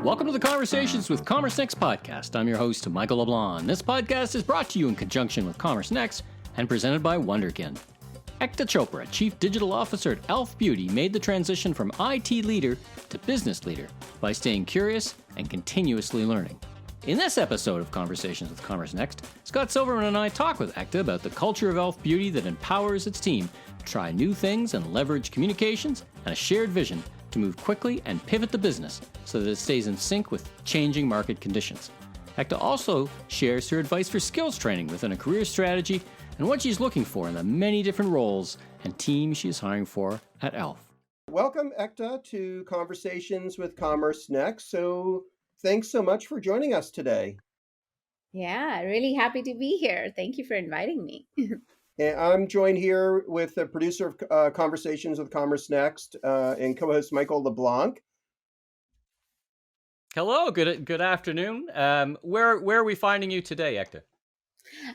Welcome to the Conversations with Commerce Next podcast. I'm your host, Michael LeBlanc. This podcast is brought to you in conjunction with Commerce Next and presented by Wonderkin. Ekta Chopra, Chief Digital Officer at E.L.F. Beauty, made the transition from IT leader to business leader by staying curious and continuously learning. In this episode of Conversations with Commerce Next, Scott Silverman and I talk with Ekta about the culture of E.L.F. Beauty that empowers its team to try new things and leverage communications and a shared vision to move quickly and pivot the business so that it stays in sync with changing market conditions. Ekta also shares her advice for skills training within a career strategy and what she's looking for in the many different roles and teams she is hiring for at E.L.F. Welcome, Ekta, to Conversations with Commerce Next. So thanks so much for joining us today. Yeah, really happy to be here. Thank you for inviting me. And I'm joined here with the producer of Conversations with Commerce Next and co-host Michael LeBlanc. Hello, good afternoon. Where are we finding you today, Ekta?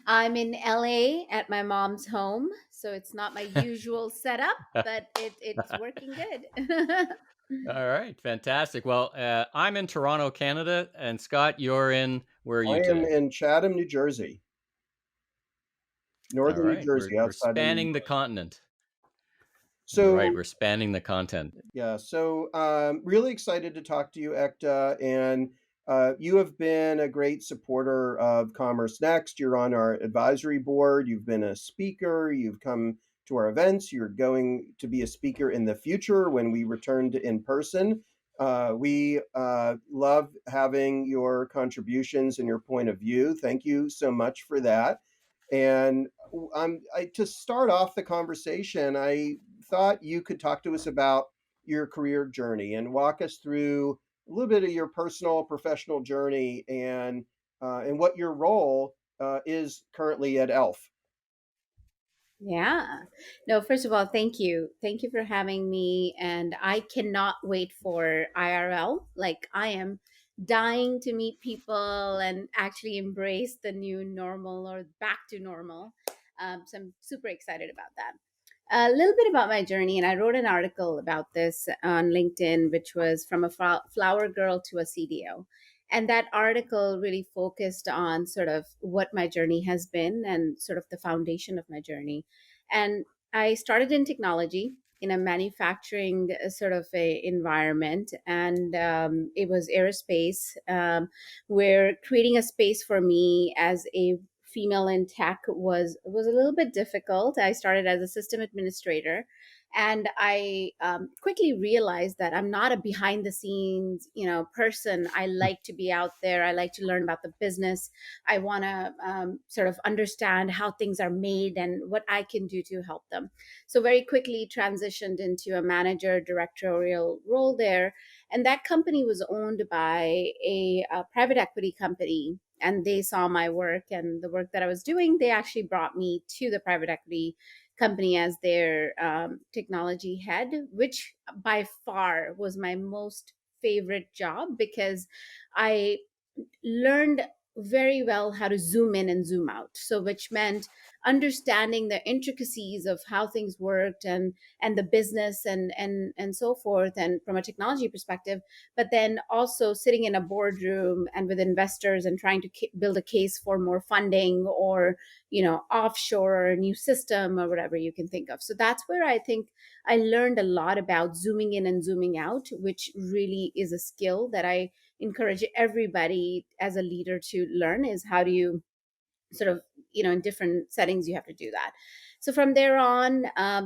I'm in LA at my mom's home, so it's not my usual setup, but it's working good. All right, fantastic. Well, I'm in Toronto, Canada, and Scott, you're in, where are you today? I am in Chatham, New Jersey. Northern New Jersey, we're outside spanning the continent. So, right, we're spanning the content. Yeah, so really excited to talk to you, Ekta, and you have been a great supporter of Commerce Next. You're on our advisory board. You've been a speaker. You've come to our events. You're going to be a speaker in the future when we return to in person. We love having your contributions and your point of view. Thank you so much for that. And to start off the conversation, I thought you could talk to us about your career journey and walk us through a little bit of your personal, professional journey and what your role is currently at E.L.F. Yeah. No, first of all, thank you. Thank you for having me. And I cannot wait for IRL. Like, I am dying to meet people and actually embrace the new normal or back to normal. So I'm super excited about that. A little bit about my journey, and I wrote an article about this on LinkedIn, which was from a flower girl to a CDO. And that article really focused on sort of what my journey has been and sort of the foundation of my journey. And I started in technology in a manufacturing sort of a environment, and it was aerospace, where creating a space for me as a female in tech was a little bit difficult. I started as a system administrator, and I quickly realized that I'm not a behind the scenes, person. I like to be out there. I like to learn about the business. I want to sort of understand how things are made and what I can do to help them. So very quickly transitioned into a manager directorial role there. And that company was owned by a private equity company, and they saw my work and the work that I was doing. They actually brought me to the private equity company as their technology head, which by far was my most favorite job because I learned very well how to zoom in and zoom out. So which meant understanding the intricacies of how things worked and the business and so forth, and from a technology perspective, but then also sitting in a boardroom and with investors and trying to build a case for more funding or offshore or a new system or whatever you can think of. So that's where I think I learned a lot about zooming in and zooming out, which really is a skill that I encourage everybody as a leader to learn, is how do you sort of, in different settings, you have to do that. So from there on,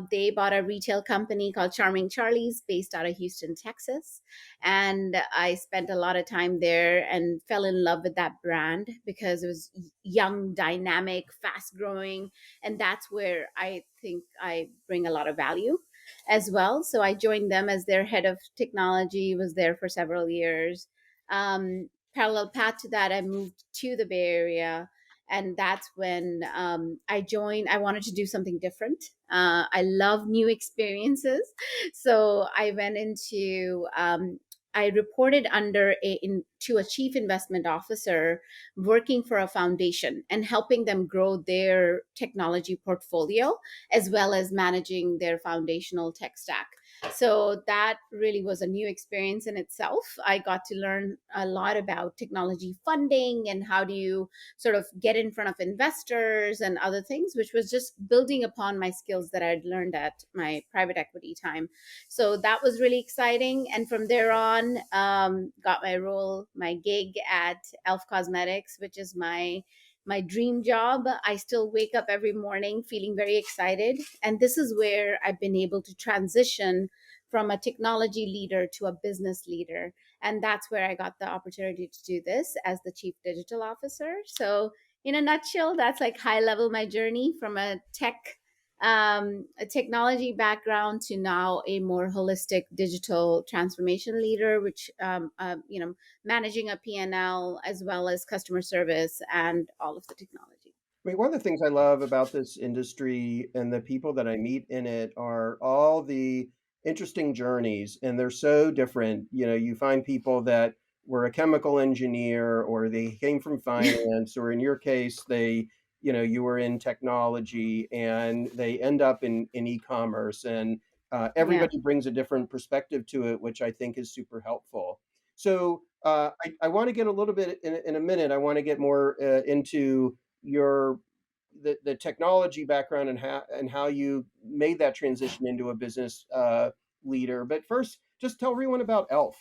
they bought a retail company called Charming Charlie's based out of Houston, Texas. And I spent a lot of time there and fell in love with that brand because it was young, dynamic, fast growing. And that's where I think I bring a lot of value as well. So I joined them as their head of technology, was there for several years. Parallel path to that, I moved to the Bay Area. And that's when I joined. I wanted to do something different. I love new experiences. So I went into, I reported to a chief investment officer working for a foundation and helping them grow their technology portfolio, as well as managing their foundational tech stack. So that really was a new experience in itself. I got to learn a lot about technology funding and how do you sort of get in front of investors and other things, which was just building upon my skills that I'd learned at my private equity time. So that was really exciting. And from there on, got my role, my gig at E.L.F Cosmetics, which is my dream job. I still wake up every morning feeling very excited. And this is where I've been able to transition from a technology leader to a business leader. And that's where I got the opportunity to do this as the chief digital officer. So, in a nutshell, that's like high level my journey from a technology background to now a more holistic digital transformation leader, which managing a P&L as well as customer service and all of the technology. I mean, one of the things I love about this industry and the people that I meet in it are all the interesting journeys, and they're so different. You know, you find people that were a chemical engineer, or they came from finance, or in your case, you were in technology, and they end up in e-commerce, and Yeah. everybody brings a different perspective to it, which I think is super helpful. So I want to get a little bit in a minute. I want to get more into your the technology background and how you made that transition into a business leader. But first, just tell everyone about E.L.F.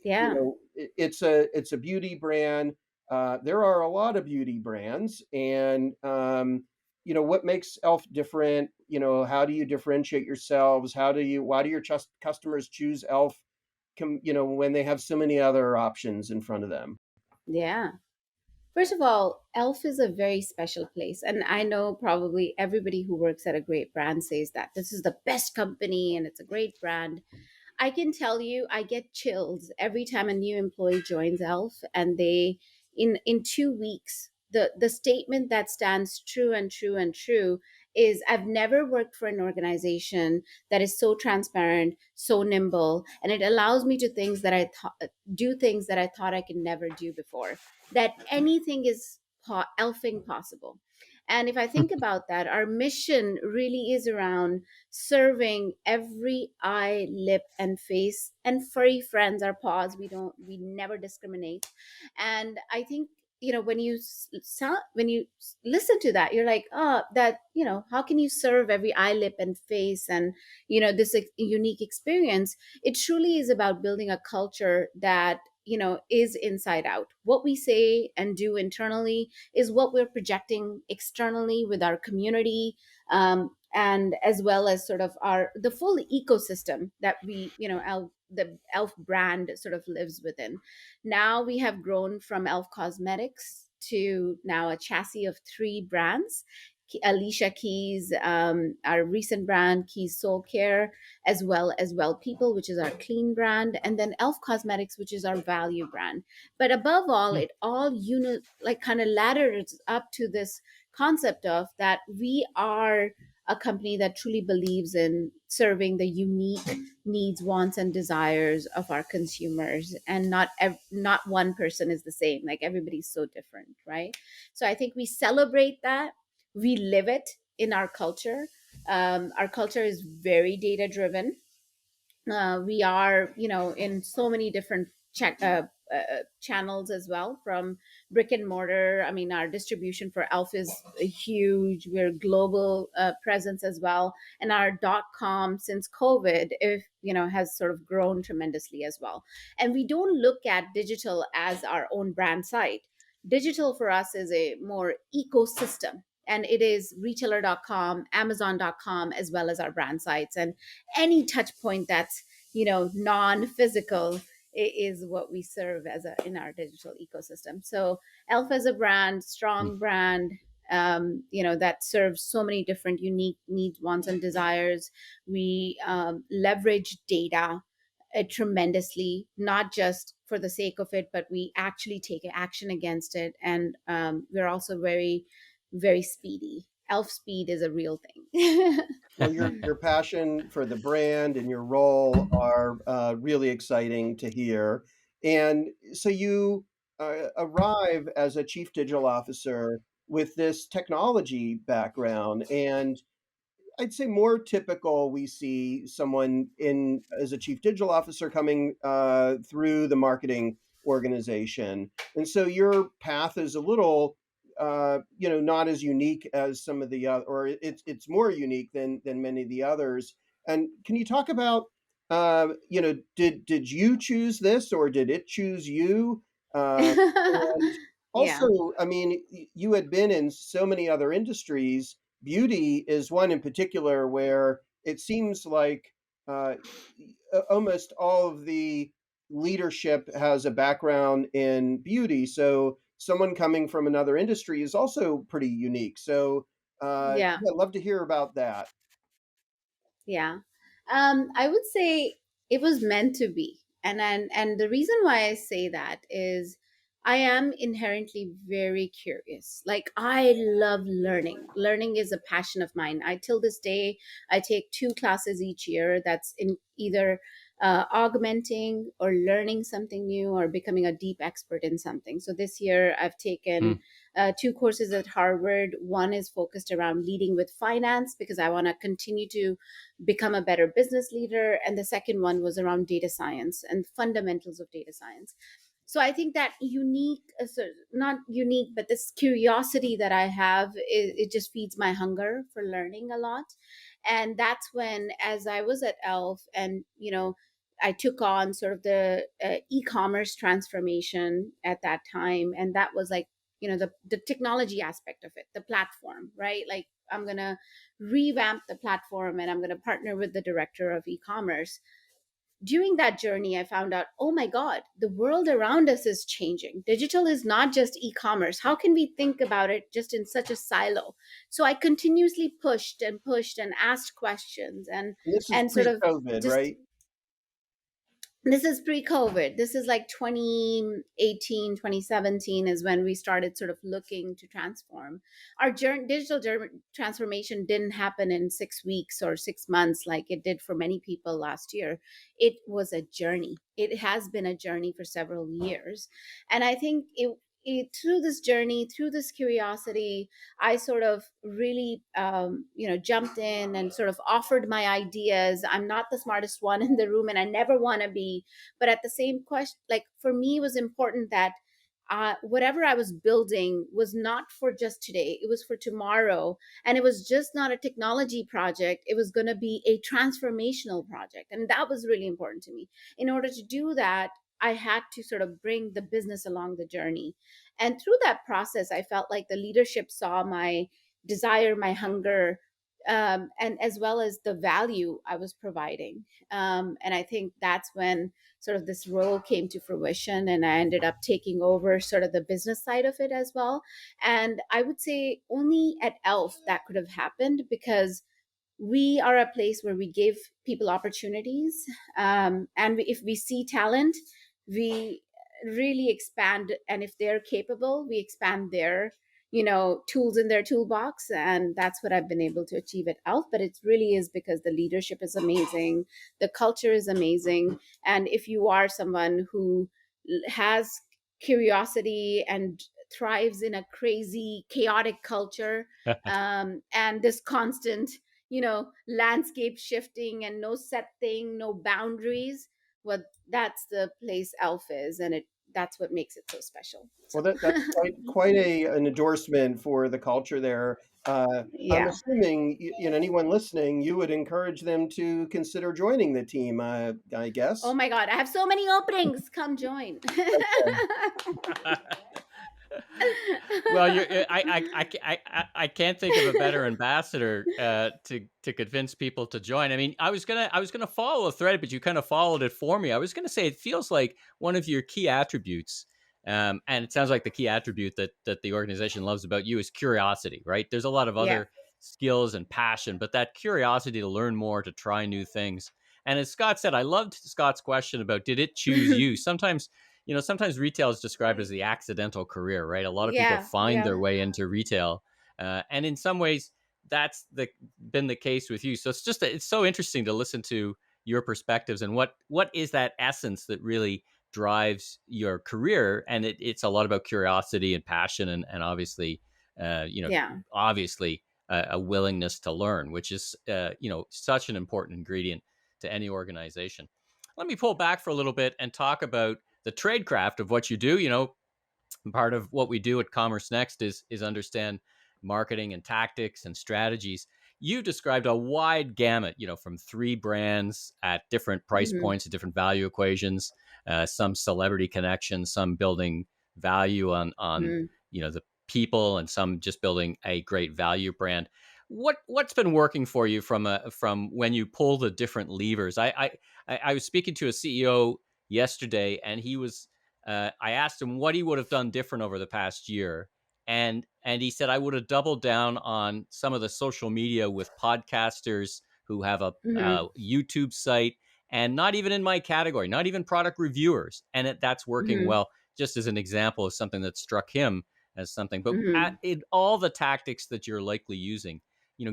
Yeah. It's a beauty brand. There are a lot of beauty brands, and what makes E.L.F. different? How do you differentiate yourselves? Why do your customers choose E.L.F. When they have so many other options in front of them? Yeah. First of all, E.L.F is a very special place. And I know probably everybody who works at a great brand says that this is the best company and it's a great brand. I can tell you, I get chills every time a new employee joins E.L.F. and they, in 2 weeks, the statement that stands true and true and true is I've never worked for an organization that is so transparent, so nimble, and it allows me to do things that I thought I could never do before. That anything is elfing possible. And if I think about that, our mission really is around serving every eye, lip, and face, and furry friends are paws. We never discriminate. And I think when you listen to that, you're like, oh, that how can you serve every eye, lip, and face, and this unique experience? It truly is about building a culture that is inside out. What we say and do internally is what we're projecting externally with our community, and as well as sort of the full ecosystem that the E.L.F brand sort of lives within. Now we have grown from E.L.F Cosmetics to now a chassis of three brands. Alicia Keys, our recent brand, Keys Soul Care, as well as Well People, which is our clean brand, and then E.L.F Cosmetics, which is our value brand. But above all, it all like kind of ladders up to this concept of that we are a company that truly believes in serving the unique needs, wants, and desires of our consumers, and not one person is the same. Like everybody's so different, right? So I think we celebrate that, we live it in our culture. Our culture is very data driven. We are in so many different channels as well, from brick and mortar. I mean, our distribution for E.L.F is huge. We're global presence as well, and our .com since COVID, if has sort of grown tremendously as well. And we don't look at digital as our own brand site. Digital for us is a more ecosystem, and it is retailer.com, amazon.com, as well as our brand sites, and any touch point that's non-physical is what we serve in our digital ecosystem. So E.L.F as a brand, strong brand, that serves so many different unique needs, wants, and desires. We leverage data tremendously, not just for the sake of it, but we actually take action against it. And we're also very, very speedy. E.L.F speed is a real thing. Well, your passion for the brand and your role are really exciting to hear. And so you arrive as a chief digital officer with this technology background, and I'd say more typical, we see someone in as a chief digital officer coming through the marketing organization, and so your path is a little, not as unique as some of the other, or it's more unique than many of the others. And can you talk about, did you choose this or did it choose you? And Yeah. also, I mean, you had been in so many other industries. Beauty is one in particular where it seems like uh, almost all of the leadership has a background in beauty. So someone coming from another industry is also pretty unique. So Yeah. yeah, I'd love to hear about that. Yeah. I would say it was meant to be. And the reason why I say that is I am inherently very curious. Like I love learning. Learning is a passion of mine. I till this day I take two classes each year that's in either augmenting or learning something new or becoming a deep expert in something. So this year I've taken two courses at Harvard. One is focused around leading with finance because I want to continue to become a better business leader. And the second one was around data science and fundamentals of data science. So I think that unique, not unique, but this curiosity that I have, it just feeds my hunger for learning a lot. And that's when, as I was at E.L.F. and, I took on sort of the e-commerce transformation at that time. And that was like, the technology aspect of it, the platform, right? Like I'm going to revamp the platform and I'm going to partner with the director of e-commerce. During that journey I found out, oh my god, the world around us is changing. Digital is not just e-commerce. How can we think about it just in such a silo? So I continuously pushed and asked questions And this is and sort of pre-COVID, just, right? this is pre-COVID. This is like 2018, 2017 is when we started sort of looking to transform. Our transformation didn't happen in 6 weeks or 6 months like it did for many people last year. It was a journey. It has been a journey for several years. And I think through this journey, through this curiosity, I sort of really, jumped in and sort of offered my ideas. I'm not the smartest one in the room, and I never want to be. But at the same question, like for me, it was important that whatever I was building was not for just today; it was for tomorrow, and it was just not a technology project. It was going to be a transformational project, and that was really important to me. In order to do that, I had to sort of bring the business along the journey. And through that process, I felt like the leadership saw my desire, my hunger, and as well as the value I was providing. And I think that's when sort of this role came to fruition, and I ended up taking over sort of the business side of it as well. And I would say only at E.L.F. that could have happened because we are a place where we give people opportunities, and if we see talent, we really expand, and if they're capable, we expand their tools in their toolbox. And that's what I've been able to achieve at ELF. But it really is because the leadership is amazing, the culture is amazing, and if you are someone who has curiosity and thrives in a crazy chaotic culture, and this constant landscape shifting and no set thing, no boundaries, well, that's the place ELF is, and that's what makes it so special. So Well, that's quite an endorsement for the culture there. I'm yeah. assuming, anyone listening, you would encourage them to consider joining the team, I Oh guess. my god, I have so many openings, come join. Well, I can't think of a better ambassador to convince people to join. I mean, I was gonna follow a thread, but you kind of followed it for me. I was gonna say it feels like one of your key attributes, and it sounds like the key attribute that the organization loves about you is curiosity. Right? There's a lot of Yeah. other skills and passion, but that curiosity to learn more, to try new things. And as Scott said, I loved Scott's question about did it choose you? Sometimes retail is described as the accidental career, right? A lot of people Yeah. find Yeah. their way into retail, and in some ways, that's been the case with you. So it's so interesting to listen to your perspectives and what is that essence that really drives your career, and it's a lot about curiosity and passion, and obviously, uh, you know, Yeah. obviously. a willingness to learn, which is such an important ingredient to any organization. Let me pull back for a little bit and talk about the tradecraft of what you do. Part of what we do at Commerce Next is understand marketing and tactics and strategies. You described a wide gamut, from 3 brands at different price Mm-hmm. points, at different value equations, some celebrity connections, some building value on Mm-hmm. the people, and some just building a great value brand. What's been working for you from when you pull the different levers? I was speaking to a CEO yesterday, and I asked him what he would have done different over the past year, and he said I would have doubled down on some of the social media with podcasters who have a Mm-hmm. YouTube site, and not even in my category, not even product reviewers, and that's working Mm-hmm. well. Just as an example of something that struck him as something, but Mm-hmm. in all the tactics that you're likely using,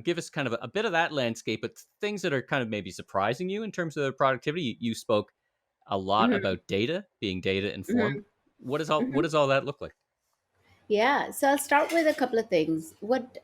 give us kind of a bit of that landscape, but things that are kind of maybe surprising you in terms of productivity. You spoke a lot Mm-hmm. about data, being data informed. Mm-hmm. What does all that look like? Yeah, so I'll start with a couple of things. What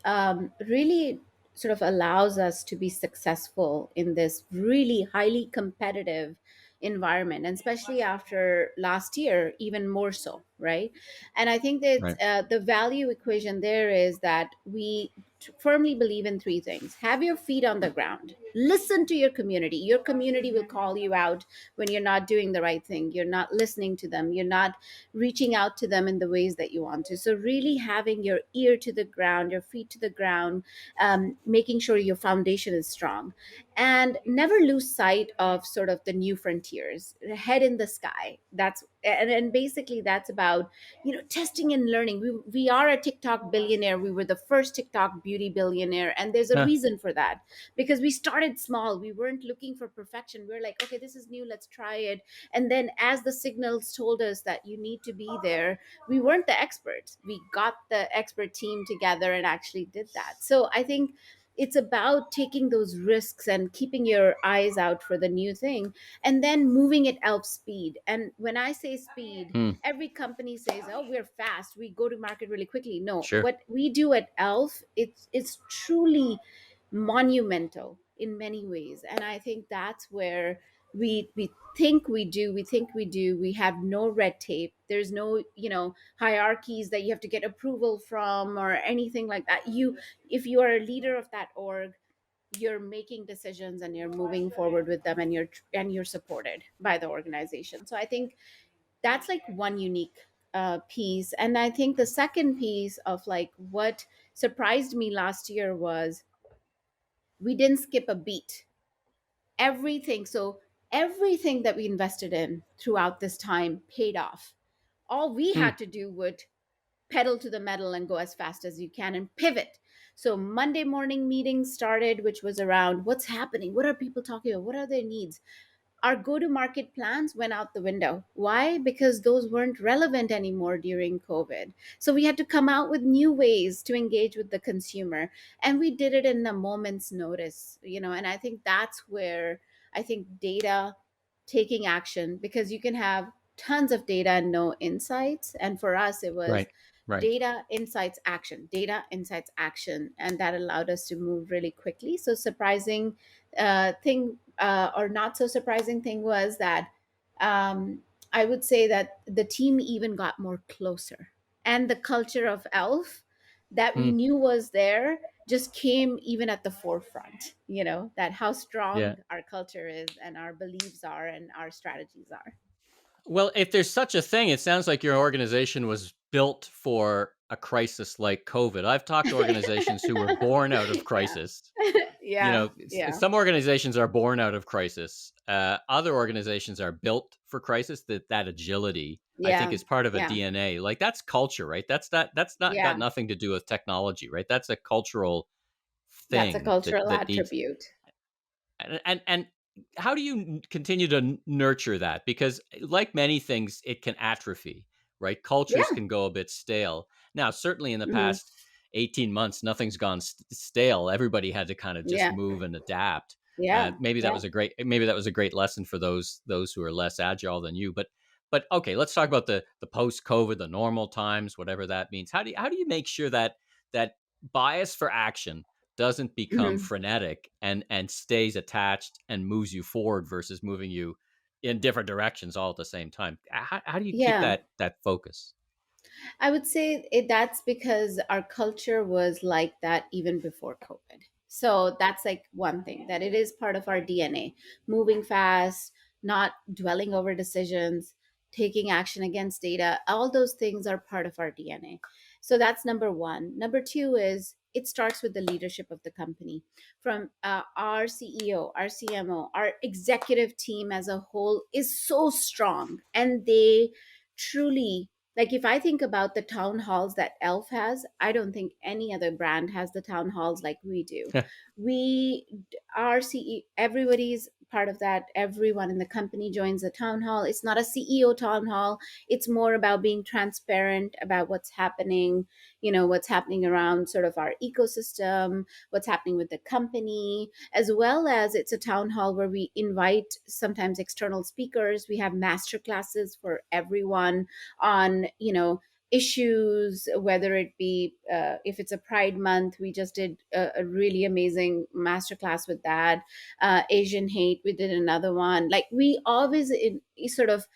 really sort of allows us to be successful in this really highly competitive environment, and especially after last year, even more so, right? And I think that Right. the value equation there is that we firmly believe in three things: have your feet on the ground, listen to your community. Your community will call you out when you're not doing the right thing, you're not listening to them, you're not reaching out to them in the ways that you want to. So, really having your ear to the ground, your feet to the ground, making sure your foundation is strong, and never lose sight of sort of the new frontiers, head in the sky. And basically that's about testing and learning. We are a TikTok billionaire. We were the first TikTok beauty billionaire, and there's a Huh. reason for that, because we started small. We weren't looking for perfection. We are like, okay, this is new, let's try it. And then as the signals told us that you need to be there, we weren't the experts. We got the expert team together and actually did that. So I think it's about taking those risks and keeping your eyes out for the new thing, and then moving at elf speed. And when I say speed, Hmm. every company says, oh, we're fast, we go to market really quickly. No, Sure. what we do at elf, it's truly monumental in many ways. And I think that's where we have no red tape. There's no hierarchies that you have to get approval from or anything like that. If you are a leader of that org, you're making decisions and you're moving forward with them, and you're supported by the organization. So I think that's like one unique piece. And I think the second piece of like what surprised me last year was we didn't skip a beat. Everything that we invested in throughout this time paid off. All we Hmm. had to do would pedal to the metal and go as fast as you can and pivot. So Monday morning meetings started, which was around what's happening, what are people talking about, what are their needs. Our go to market plans went out the window. Why? Because those weren't relevant anymore during COVID. So we had to come out with new ways to engage with the consumer. And we did it in a moment's notice. And I think that's where I think data, taking action, because you can have tons of data and no insights. And for us, it was Right. Right. data, insights, action. And that allowed us to move really quickly. So surprising thing or not so surprising thing was that I would say that the team even got more closer, and the culture of Elf that we Hmm. knew was there just came even at the forefront. That how Yeah. strong our culture is and our beliefs are and our strategies are. Well, if there's such a thing, it sounds like your organization was built for a crisis like COVID. I've talked to organizations who were born out of Yeah. crisis. Yeah. Yeah. Some organizations are born out of crisis. Other organizations are built for crisis. That agility, I think, Yeah. is part of a Yeah. DNA. Like that's culture, right? That's not got Yeah. nothing to do with technology, right? That's a cultural That's a thing cultural that needs. attribute. And how do you continue to nurture that? Because like many things, it can atrophy, right? Cultures Yeah. can go a bit stale. Now, certainly in the Mhm. past 18 months, nothing's gone stale. Everybody had to kind of just Yeah. move and adapt. Yeah. Yeah. Maybe that was a great lesson for those who are less agile than you. But okay, let's talk about the post COVID, the normal times, whatever that means. How do you make sure that bias for action, doesn't become Mhm. frenetic and stays attached and moves you forward versus moving you in different directions all at the same time. How do you keep Yeah. that focus? I would say that's because our culture was like that even before COVID. So that's like one thing, that it is part of our DNA, moving fast, not dwelling over decisions, taking action against data. All those things are part of our DNA. So that's number one. Number two is it starts with the leadership of the company, from our CEO, our CMO, our executive team as a whole is so strong, and they truly, like, if I think about the town halls that Elf has, I don't think any other brand has the town halls like we do. We, our CE, everybody's part of that. Everyone in the company joins the town hall. It's not a CEO town hall. It's more about being transparent about what's happening, what's happening around sort of our ecosystem, what's happening with the company, as well as it's a town hall where we invite sometimes external speakers. We have master classes for everyone on issues, whether it be if it's a Pride Month. We just did a really amazing masterclass with that. Asian hate, we did another one. Like, we always sort of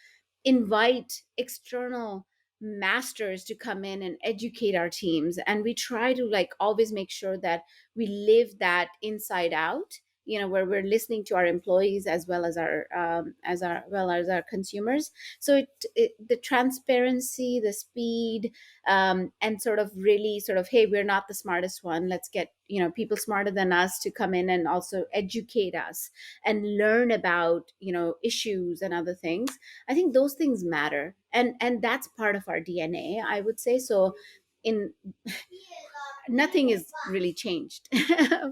invite external masters to come in and educate our teams, and we try to like always make sure that we live that inside out, where we're listening to our employees as well as our consumers. So the transparency, the speed, and sort of really sort of, hey, we're not the smartest one, let's get people smarter than us to come in and also educate us and learn about issues and other things. I think those things matter, and that's part of our DNA, I would say. So in nothing is really changed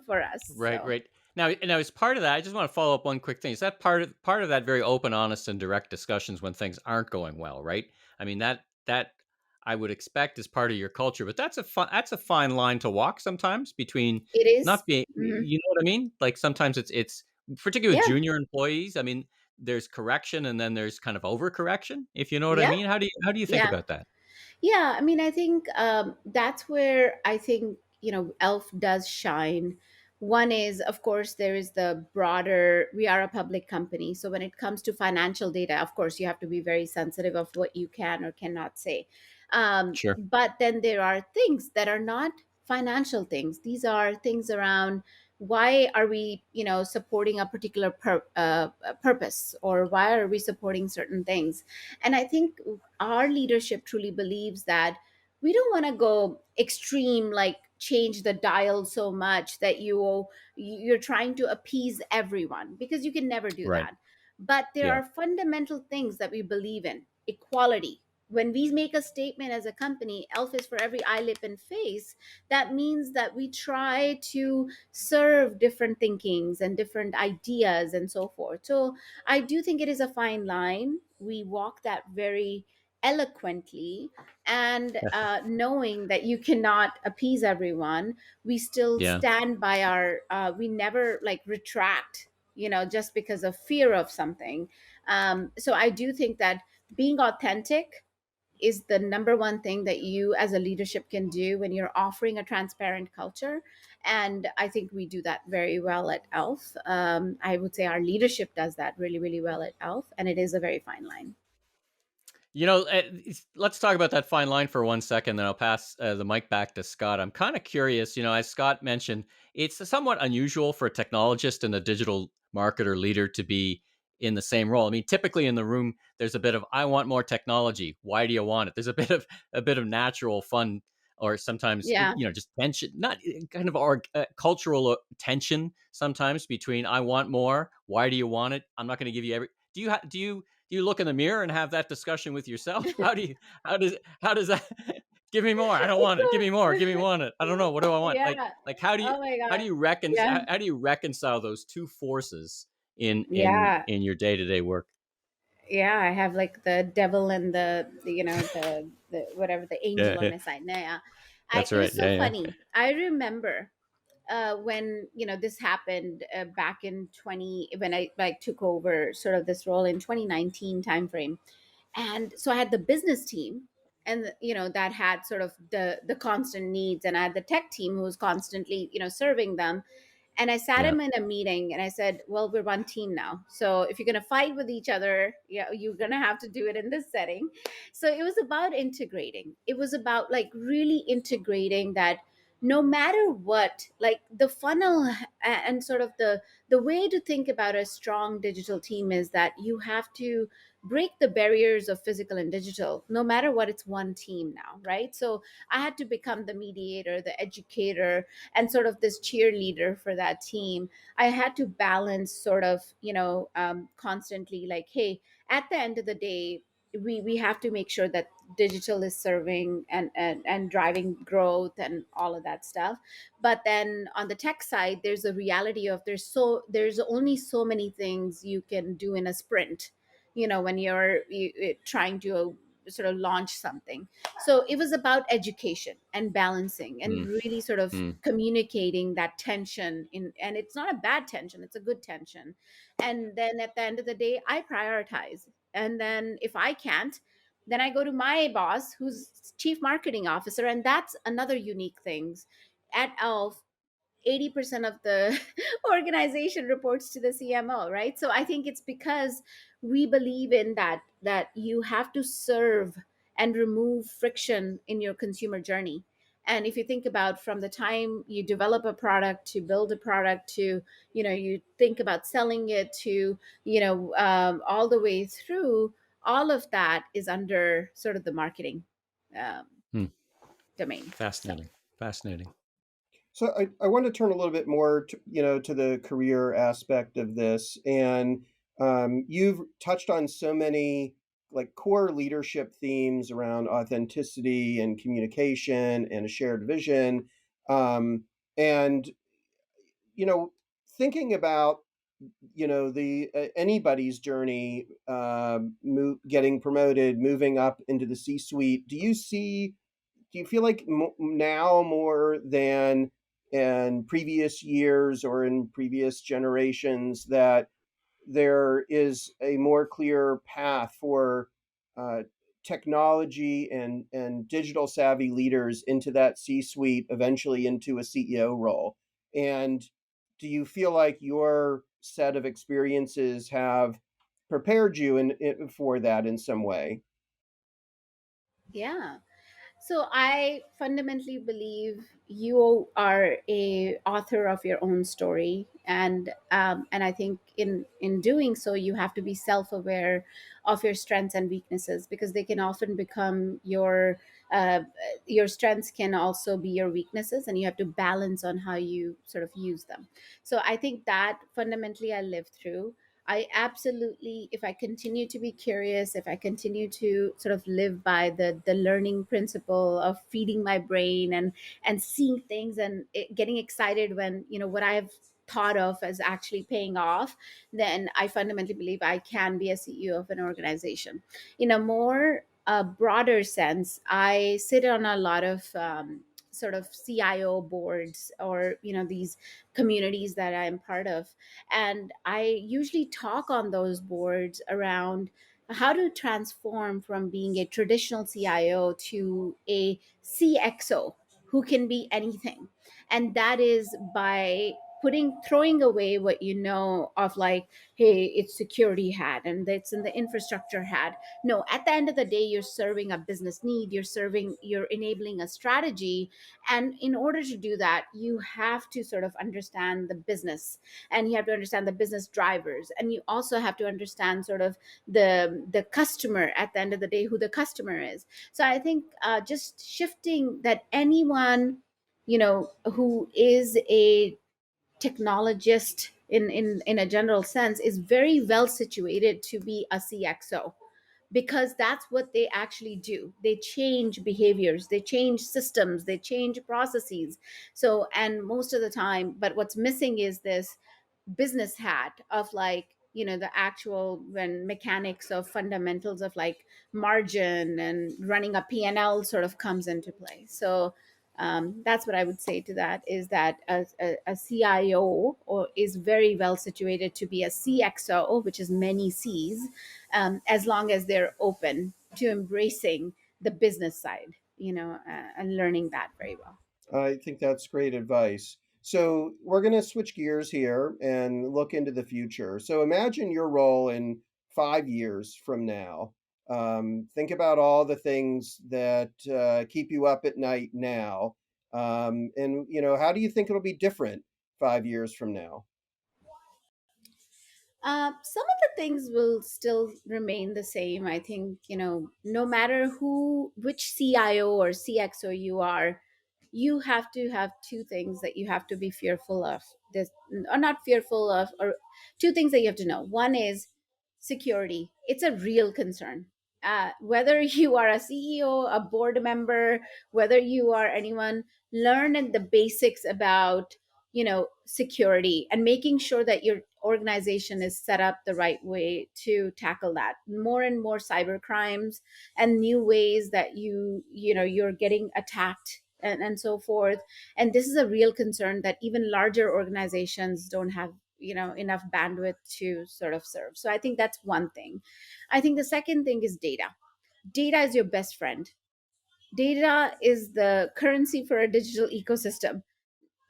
for us. Right, So right. Now, as part of that, I just want to follow up one quick thing. Is that part of that very open, honest, and direct discussions when things aren't going well, right? I mean, that I would expect is part of your culture, but that's a fine line to walk sometimes between it is. not being, Mhm. you know what I mean? Like sometimes it's particularly with Yeah. junior employees. I mean, there's correction and then there's kind of overcorrection, if you know what I Yeah. mean. How do you think Yeah. about that? Yeah, I mean, I think that's where I think Elf does shine. One is, of course, there is the broader. We are a public company, so when it comes to financial data, of course, you have to be very sensitive of what you can or cannot say. Sure. But then there are things that are not financial things. These are things around, why are we, supporting a particular purpose, or why are we supporting certain things. And I think our leadership truly believes that we don't want to go extreme, like change the dial so much that you're trying to appease everyone, because you can never do Right. that. But there Yeah. are fundamental things that we believe in: equality. When we make a statement as a company, Elf is for every eye, lip, and face, that means that we try to serve different thinkings and different ideas and so forth. So I do think it is a fine line. We walk that very eloquently, and knowing that you cannot appease everyone, we still Yeah. stand by our, we never like retract, just because of fear of something. So I do think that being authentic is the number one thing that you as a leadership can do when you're offering a transparent culture. And I think we do that very well at Elf. I would say our leadership does that really, really well at Elf, and it is a very fine line. Let's talk about that fine line for 1 second, then I'll pass the mic back to Scott. I'm kind of curious, as Scott mentioned, it's somewhat unusual for a technologist and a digital marketer leader to be in the same role. I mean, typically in the room, there's a bit of "I want more technology. Why do you want it?" There's a bit of natural fun, or sometimes Yeah. just tension, not kind of our cultural tension sometimes between "I want more. Why do you want it? I'm not going to give you every." Do you look in the mirror and have that discussion with yourself? How does that give me more? I don't want it. Give me more. Give me want it. I don't know. What do I want? Like Yeah. like how do you Oh my how do god. you recon Yeah. how do you reconcile those two forces in in Yeah. in your day-to-day work? Yeah, I have like the devil and the whatever, the Yeah, angel on yeah. my side. Now, yeah. That's It right. was so Yeah, funny. I remember when this happened back in 20, when I like took over sort of this role in 2019 timeframe. And so I had the business team, and that had sort of the constant needs, and I had the tech team who was constantly serving them. And I sat Yeah. him in a meeting and I said, well, we're one team now. So if you're going to fight with each other, yeah, you're going to have to do it in this setting. So it was about integrating. It was about like really integrating that no matter what, like the funnel and sort of the way to think about a strong digital team is that you have to break the barriers of physical and digital, no matter what. It's one team now, right? So I had to become the mediator, the educator, and sort of this cheerleader for that team. I had to balance sort of constantly, like, hey, at the end of the day, we have to make sure that digital is serving and driving growth and all of that stuff. But then on the tech side, there's a reality of there's only so many things you can do in a sprint, when trying to sort of launch something. So it was about education and balancing and Mm, really sort of mm, communicating that tension and it's not a bad tension, it's a good tension. And then at the end of the day, I prioritize. And then if I can't, then I go to my boss, who's chief marketing officer, and that's another unique things at Elf. 80% of the organization reports to the CMO, right? So I think it's because we believe in that you have to serve and remove friction in your consumer journey. And if you think about from the time you develop a product to build a product to you think about selling it to all the way through, all of that is under sort of the marketing um, mm. domain. So Fascinating. Fascinating. So I want to turn a little bit more to the career aspect of this. And you've touched on so many like core leadership themes around authenticity and communication and a shared vision. Um, and, you know, thinking about, the anybody's journey, getting promoted, moving up into the C-suite, do you feel like now more than in previous years or in previous generations that there is a more clear path for uh, technology and digital savvy leaders into that C-suite, eventually into a CEO role? And do you feel like your set of experiences have prepared you for that in some way? yeah. So I fundamentally believe you are a author of your own story, and I think in doing so, you have to be self aware of your strengths and weaknesses, because they can often become uh, your strengths can also be your weaknesses, and you have to balance on how you sort of use them. So I think that fundamentally I lived through. I absolutely, if I continue to be curious, if I continue to sort of live by the learning principle of feeding my brain and seeing things and getting excited when what I've thought of as actually paying off, then I fundamentally believe I can be a CEO of an organization. In a more broader sense, I sit on a lot of sort of CIO boards, or these communities that I'm part of, and I usually talk on those boards around how to transform from being a traditional CIO to a CXO who can be anything. And that is by throwing away what of, like, hey, it's security hat and it's in the infrastructure hat. No, at the end of the day, you're serving a business need, you're enabling a strategy. And in order to do that, you have to sort of understand the business, and you have to understand the business drivers, and you also have to understand sort of the customer at the end of the day, who the customer is. So I think just shifting that anyone who is a technologist in a general sense is very well situated to be a CXO, because that's what they actually do. They change behaviors, they change systems, they change processes. So, and most of the time, but what's missing is this business hat of, like, the actual when mechanics of fundamentals of, like, margin and running a P&L sort of comes into play. So that's what I would say to that, is that a CIO or is very well situated to be a CXO, which is many C's, as long as they're open to embracing the business side, and learning that very well. I think that's great advice. So we're going to switch gears here and look into the future. So imagine your role in 5 years from now. Think about all the things that keep you up at night now, and how do you think it'll be different 5 years from now? Some of the things will still remain the same. I think, no matter which CIO or CXO you are, you have to have two things that you have to be fearful of. This, or not fearful of, or two things that you have to know. One is security. It's a real concern. Whether you are a CEO, a board member, whether you are anyone, learn the basics about security and making sure that your organization is set up the right way to tackle that. More and more cyber crimes and new ways that you're getting attacked, and so forth. And this is a real concern that even larger organizations don't have enough bandwidth to sort of serve. So I think that's one thing. I think the second thing is data. Data is your best friend. Data is the currency for a digital ecosystem.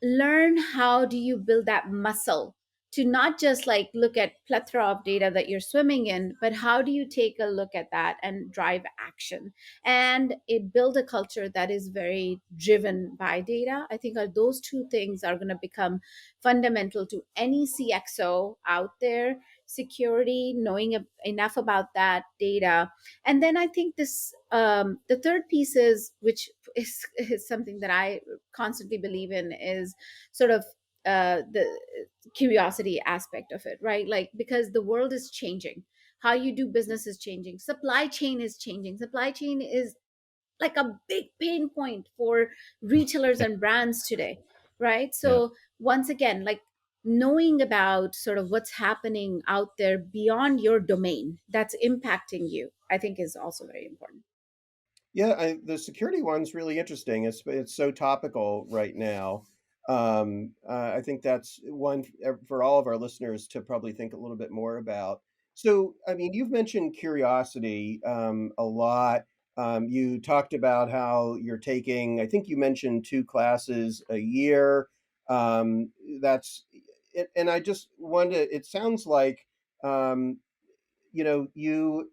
Learn how do you build that muscle to not just like look at plethora of data that you're swimming in, but how do you take a look at that and drive action, and it build a culture that is very driven by data. I think those two things are going to become fundamental to any CXO out there. Security, knowing enough about that data. And then I think the third piece is, which is something that I constantly believe in, is sort of the curiosity aspect of it, right? Like, because the world is changing, how you do business is changing, supply chain is changing. Supply chain is like a big pain point for retailers and brands today, right? Yeah. So once again, like, knowing about sort of what's happening out there beyond your domain that's impacting you, I think is also very important. Yeah, the security one's really interesting. It's so topical right now. I think that's one for all of our listeners to probably think a little bit more about. So, I mean, you've mentioned curiosity a lot. You talked about how you're taking, I think you mentioned 2 classes a year. That's, and I just wanted, it sounds like, um, you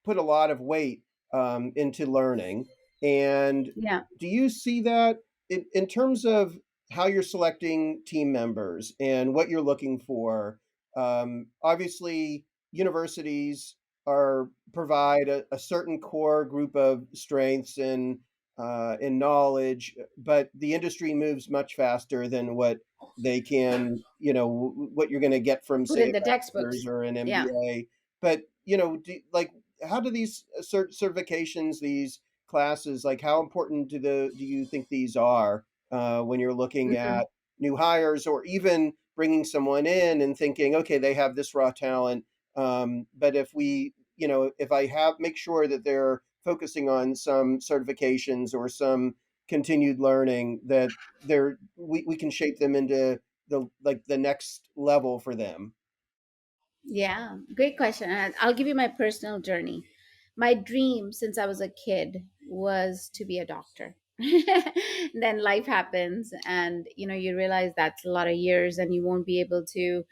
put a lot of weight into learning. And Yeah. do you see that in terms of how you're selecting team members and what you're looking for? Obviously, universities are provide a certain core group of strengths and knowledge, but the industry moves much faster than what they can, what you're going to get from, Put say, in a the bachelor's textbooks. or an Yeah. MBA. But like, how do these certifications, these classes, like how important do you think these are when you're looking Mhm. at new hires, or even bringing someone in and thinking, okay, they have this raw talent, but if I have make sure that they're focusing on some certifications or some continued learning, that we can shape them into the next level for them. Yeah, great question. And I'll give you my personal journey. My dream since I was a kid was to be a doctor. Then life happens, and you realize that's a lot of years and you won't be able to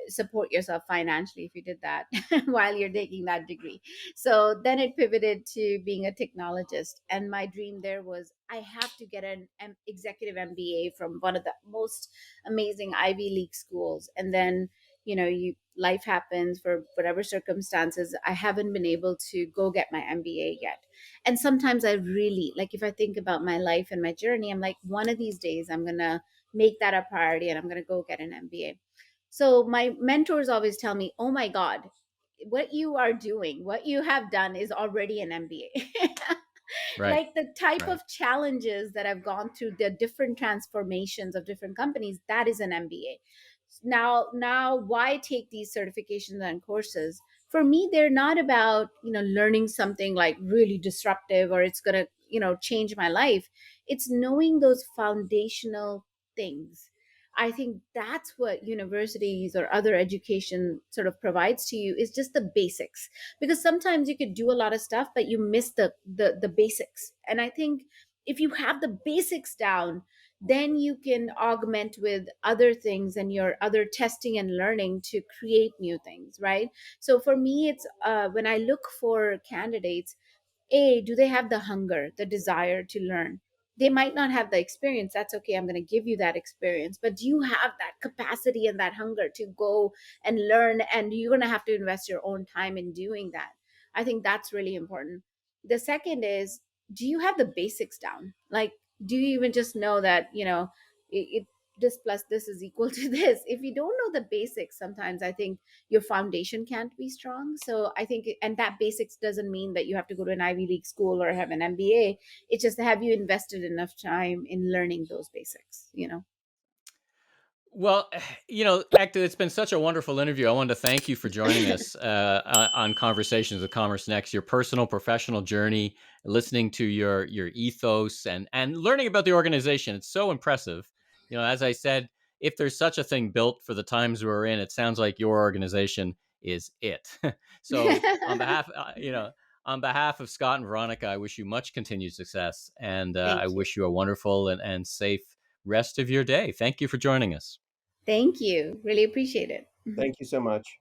support yourself financially if you did that while you're taking that degree. So then it pivoted to being a technologist. And my dream there was, I have to get an executive MBA from one of the most amazing Ivy League schools. And then, life happens for whatever circumstances. I haven't been able to go get my MBA yet. And sometimes I really, like, if I think about my life and my journey, I'm like, one of these days I'm going to make that a priority and I'm going to go get an MBA. So my mentors always tell me, "Oh my God, what you are doing, what you have done is already an MBA." Right. Like the type Right. of challenges that I've gone through, the different transformations of different companies, that is an MBA. Now, why take these certifications and courses? For me, they're not about learning something like really disruptive or it's gonna change my life. It's knowing those foundational things. I think that's what universities or other education sort of provides to you, is just the basics. Because sometimes you could do a lot of stuff but you miss the basics. And I think if you have the basics down, then you can augment with other things and your other testing and learning to create new things, right? So for me, it's when I look for candidates, a, do they have the hunger, the desire to learn? They might not have the experience. That's okay. I'm going to give you that experience. But do you have that capacity and that hunger to go and learn? And you're going to have to invest your own time in doing that. I think that's really important. The second is, do you have the basics down? Like, do you even just know that, this plus this is equal to this? If you don't know the basics, sometimes I think your foundation can't be strong. So I think, and that basics doesn't mean that you have to go to an Ivy League school or have an MBA. It's just, have you invested enough time in learning those basics? Well, Ekta, it's been such a wonderful interview. I wanted to thank you for joining us on Conversations with Commerce Next. Your personal, professional journey, listening to your ethos, and learning about the organization. It's so impressive. As I said, if there's such a thing built for the times we're in, it sounds like your organization is it. So, on behalf of Scott and Veronica, I wish you much continued success, and I Thank you. wish you a wonderful and safe rest of your day. Thank you for joining us. Thank you. Really appreciate it. Thank you so much.